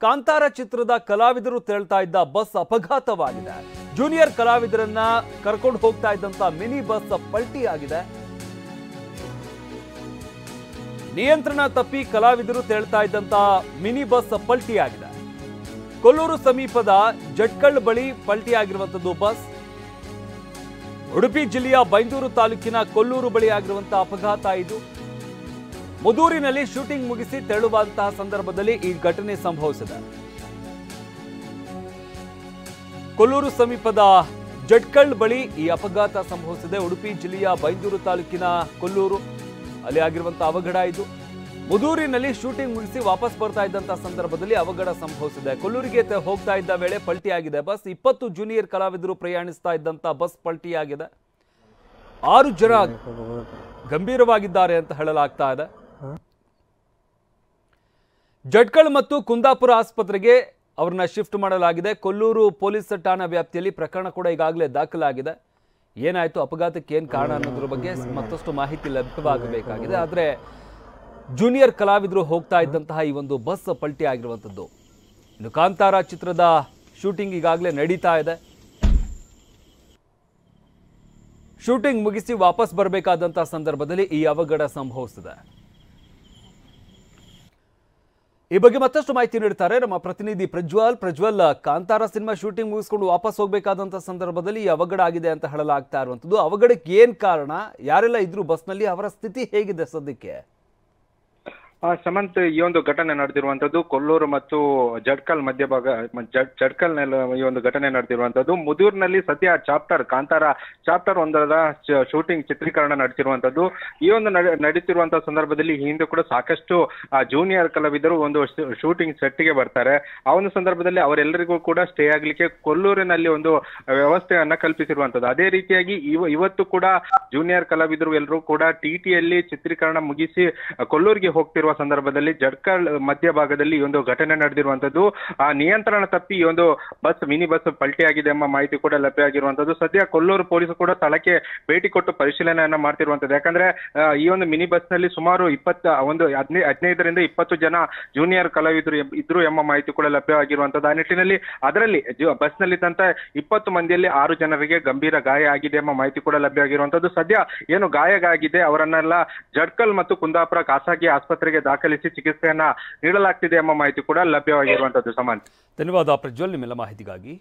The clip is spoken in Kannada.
ಕಾಂತಾರ ಚಿತ್ರದ ಕಲಾವಿದರು ತೆರಳ್ತಾ ಇದ್ದ ಬಸ್ ಅಪಘಾತವಾಗಿದೆ. ಜೂನಿಯರ್ ಕಲಾವಿದರನ್ನ ಕರ್ಕೊಂಡು ಹೋಗ್ತಾ ಇದ್ದಂತ ಮಿನಿ ಬಸ್ ಪಲ್ಟಿಯಾಗಿದೆ. ನಿಯಂತ್ರಣ ತಪ್ಪಿ ಕಲಾವಿದರು ತೆರಳ್ತಾ ಇದ್ದಂತ ಮಿನಿ ಬಸ್ ಪಲ್ಟಿಯಾಗಿದೆ. ಕೊಲ್ಲೂರು ಸಮೀಪದ ಜಟ್ಕಲ್ ಬಳಿ ಪಲ್ಟಿಯಾಗಿರುವಂತದ್ದು ಬಸ್. ಉಡುಪಿ ಜಿಲ್ಲೆಯ ಬೈಂದೂರು ತಾಲೂಕಿನ ಕೊಲ್ಲೂರು ಬಳಿ ಆಗಿರುವಂತಹ ಅಪಘಾತ ಇದು. ಮುದೂರಿನಲ್ಲಿ ಶೂಟಿಂಗ್ ಮುಗಿಸಿ ತೆರಳುವಂತಹ ಸಂದರ್ಭದಲ್ಲಿ ಈ ಘಟನೆ ಸಂಭವಿಸಿದೆ. ಕೊಲ್ಲೂರು ಸಮೀಪದ ಜಟ್ಕಲ್ ಬಳಿ ಈ ಅಪಘಾತ ಸಂಭವಿಸಿದೆ. ಉಡುಪಿ ಜಿಲ್ಲೆಯ ಬೈಂದೂರು ತಾಲೂಕಿನ ಕೊಲ್ಲೂರು ಅಲ್ಲಿ ಆಗಿರುವಂತಹ ಅವಘಡ ಇದು. ಮುದೂರಿನಲ್ಲಿ ಶೂಟಿಂಗ್ ಮುಗಿಸಿ ವಾಪಸ್ ಬರ್ತಾ ಇದ್ದಂತಹ ಸಂದರ್ಭದಲ್ಲಿ ಅವಘಡ ಸಂಭವಿಸಿದೆ. ಕೊಲ್ಲೂರಿಗೆ ಹೋಗ್ತಾ ಇದ್ದ ವೇಳೆ ಪಲ್ಟಿಯಾಗಿದೆ ಬಸ್. 20 ಜೂನಿಯರ್ ಕಲಾವಿದರು ಪ್ರಯಾಣಿಸ್ತಾ ಇದ್ದಂತ ಬಸ್ ಪಲ್ಟಿಯಾಗಿದೆ. 6 ಜನ ಗಂಭೀರವಾಗಿದ್ದಾರೆ ಅಂತ ಹೇಳಲಾಗ್ತಾ ಇದೆ. ಜಟ್ಕಲ್ ಮತ್ತು ಕುಂದಾಪುರ ಆಸ್ಪತ್ರೆಗೆ ಅವ್ರನ್ನ ಶಿಫ್ಟ್ ಮಾಡಲಾಗಿದೆ. ಕೊಲ್ಲೂರು ಪೊಲೀಸ್ ಠಾಣಾ ವ್ಯಾಪ್ತಿಯಲ್ಲಿ ಪ್ರಕರಣ ಕೂಡ ಈಗಾಗಲೇ ದಾಖಲಾಗಿದೆ. ಏನಾಯ್ತು, ಅಪಘಾತಕ್ಕೆ ಏನು ಕಾರಣ ಅನ್ನೋದ್ರ ಬಗ್ಗೆ ಮತ್ತಷ್ಟು ಮಾಹಿತಿ ಲಭ್ಯವಾಗಬೇಕಾಗಿದೆ. ಆದರೆ ಜೂನಿಯರ್ ಕಲಾವಿದರು ಹೋಗ್ತಾ ಇದ್ದಂತಹ ಈ ಒಂದು ಬಸ್ ಪಲ್ಟಿ ಆಗಿರುವಂಥದ್ದು. ಇನ್ನು ಕಾಂತಾರ ಚಿತ್ರದ ಶೂಟಿಂಗ್ ಈಗಾಗಲೇ ನಡೀತಾ ಇದೆ. ಶೂಟಿಂಗ್ ಮುಗಿಸಿ ವಾಪಸ್ ಬರಬೇಕಾದಂತಹ ಸಂದರ್ಭದಲ್ಲಿ ಈ ಅವಘಡ ಸಂಭವಿಸಿದೆ. ಈ ಬಗ್ಗೆ ಮತ್ತಷ್ಟು ಮಾಹಿತಿ ನೀಡ್ತಾರೆ ನಮ್ಮ ಪ್ರತಿನಿಧಿ ಪ್ರಜ್ವಲ್. ಕಾಂತಾರ ಸಿನಿಮಾ ಶೂಟಿಂಗ್ ಮುಗಿಸ್ಕೊಂಡು ವಾಪಸ್ ಹೋಗಬೇಕಾದಂತಹ ಸಂದರ್ಭದಲ್ಲಿ ಈ ಅವಘಡ ಆಗಿದೆ ಅಂತ ಹೇಳಲಾಗ್ತಾ ಇರುವಂತದ್ದು. ಅವಘಡಕ್ಕೆ ಏನ್ ಕಾರಣ, ಯಾರೆಲ್ಲ ಇದ್ರು ಬಸ್ನಲ್ಲಿ, ಅವರ ಸ್ಥಿತಿ ಹೇಗಿದೆ ಸದ್ಯಕ್ಕೆ? ಸಮಂತ್, ಈ ಒಂದು ಘಟನೆ ನಡೆದಿರುವಂತದ್ದು ಕೊಲ್ಲೂರು ಮತ್ತು ಜಟ್ಕಲ್ ಮಧ್ಯಭಾಗ ಜಟ್ಕಲ್ ಈ ಒಂದು ಘಟನೆ ನಡೆದಿರುವಂತದ್ದು. ಮುದೂರಿನಲ್ಲಿ ಸದ್ಯ ಕಾಂತಾರ ಚಾಪ್ಟರ್ 1ರ ಶೂಟಿಂಗ್ ಚಿತ್ರೀಕರಣ ನಡೆಸಿರುವಂತದ್ದು. ಈ ಒಂದು ನಡೀತಿರುವಂತಹ ಸಂದರ್ಭದಲ್ಲಿ ಹಿಂದೆ ಕೂಡ ಸಾಕಷ್ಟು ಜೂನಿಯರ್ ಕಲಾವಿದರು ಒಂದು ಶೂಟಿಂಗ್ ಸೆಟ್ಗೆ ಬರ್ತಾರೆ. ಆ ಒಂದು ಸಂದರ್ಭದಲ್ಲಿ ಅವರೆಲ್ಲರಿಗೂ ಕೂಡ ಸ್ಟೇ ಆಗ್ಲಿಕ್ಕೆ ಕೊಲ್ಲೂರಿನಲ್ಲಿ ಒಂದು ವ್ಯವಸ್ಥೆಯನ್ನ ಕಲ್ಪಿಸಿರುವಂತದ್ದು. ಅದೇ ರೀತಿಯಾಗಿ ಇವತ್ತು ಕೂಡ ಜೂನಿಯರ್ ಕಲಾವಿದರು ಎಲ್ಲರೂ ಕೂಡ ಟಿಟಿಯಲ್ಲಿ ಚಿತ್ರೀಕರಣ ಮುಗಿಸಿ ಕೊಲ್ಲೂರಿಗೆ ಹೋಗ್ತಿರುವ ಸಂದರ್ಭದಲ್ಲಿ ಜಟ್ಕಲ್ ಮಧ್ಯಭಾಗದಲ್ಲಿ ಈ ಒಂದು ಘಟನೆ ನಡೆದಿರುವಂತದ್ದು. ಆ ನಿಯಂತ್ರಣ ತಪ್ಪಿ ಈ ಒಂದು ಮಿನಿ ಬಸ್ ಪಲ್ಟಿಯಾಗಿದೆ ಎಂಬ ಮಾಹಿತಿ ಕೂಡ ಲಭ್ಯ ಆಗಿರುವಂತದ್ದು. ಸದ್ಯ ಕೊಲ್ಲೂರು ಪೊಲೀಸರು ಕೂಡ ಸ್ಥಳಕ್ಕೆ ಭೇಟಿ ಕೊಟ್ಟು ಪರಿಶೀಲನೆಯನ್ನ ಮಾಡ್ತಿರುವಂತದ್ದು. ಯಾಕಂದ್ರೆ ಈ ಒಂದು ಮಿನಿ ಬಸ್ ನಲ್ಲಿ ಸುಮಾರು 15ರಿಂದ 20 ಜನ ಜೂನಿಯರ್ ಕಲಾವಿದರು ಇದ್ರು ಎಂಬ ಮಾಹಿತಿ ಕೂಡ ಲಭ್ಯವಾಗಿರುವಂತದ್ದು. ಆ ನಿಟ್ಟಿನಲ್ಲಿ ಅದರಲ್ಲಿ ಬಸ್ ನಲ್ಲಿದ್ದಂತ 20 ಮಂದಿಯಲ್ಲಿ 6 ಜನರಿಗೆ ಗಂಭೀರ ಗಾಯ ಆಗಿದೆ ಎಂಬ ಮಾಹಿತಿ ಕೂಡ ಲಭ್ಯ ಆಗಿರುವಂತದ್ದು. ಸದ್ಯ ಏನು ಗಾಯ ಆಗಿದೆ ಅವರನ್ನೆಲ್ಲ ಜಟ್ಕಲ್ ಮತ್ತು ಕುಂದಾಪುರ ಖಾಸಗಿ ಆಸ್ಪತ್ರೆಗೆ ದಾಖಲಿಸಿ ಚಿಕಿತ್ಸೆಯನ್ನ ನೀಡಲಾಗ್ತಿದೆ ಎಂಬ ಮಾಹಿತಿ ಕೂಡ ಲಭ್ಯವಾಗಿರುವಂತದ್ದು. ಸಮಾನ್, ಧನ್ಯವಾದ ಪ್ರಜ್ವಲ್ ನಿಮ್ಮೆಲ್ಲ ಮಾಹಿತಿಗಾಗಿ.